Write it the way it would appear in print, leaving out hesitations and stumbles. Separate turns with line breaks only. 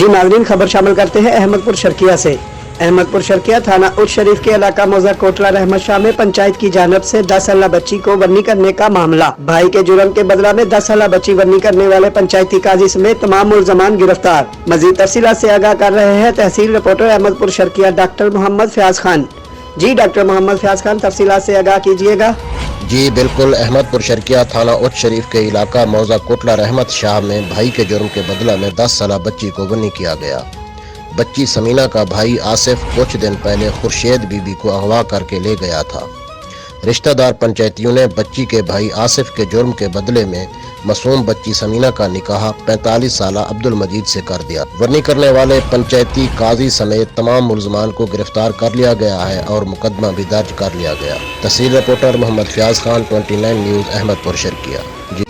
जी नाज़रीन, खबर शामिल करते हैं अहमदपुर शर्किया से। अहमदपुर शर्किया थाना उच्च शरीफ के इलाका मौजा कोटला रहमत शाह में पंचायत की जानिब से 10 साला बच्ची को बन्नी करने का मामला। भाई के जुर्म के बदला में 10 साला बच्ची बन्नी करने वाले पंचायती काजी समेत तमाम मुल्ज़मान गिरफ्तार। मजीद तफसीलात से आगाह कर रहे हैं तहसील रिपोर्टर अहमदपुर शर्किया डॉक्टर मोहम्मद फयाज खान। जी डॉक्टर मोहम्मद फयाज खान, तफसीलात से आगाह कीजिएगा।
जी बिल्कुल, अहमदपुर शर्किया थाना उच्च शरीफ के इलाका मौजा कोटला रहमत शाह में भाई के जुर्म के बदला में 10 साला बच्ची को बन्नी किया गया। बच्ची समीना का भाई आसिफ कुछ दिन पहले खुर्शीद बीबी को अगवा करके ले गया था। रिश्तेदार पंचायतियों ने बच्ची के भाई आसिफ के जुर्म के बदले में मासूम बच्ची समीना का निकाह 45 साला अब्दुल मजीद से कर दिया। बन्नी करने वाले पंचायती काजी समेत तमाम मुल्ज़मान को गिरफ्तार कर लिया गया है और मुकदमा भी दर्ज कर लिया गया। तहसील रिपोर्टर मोहम्मद फयाज खान, 29 न्यूज़, अहमदपुर शर्किया। जी।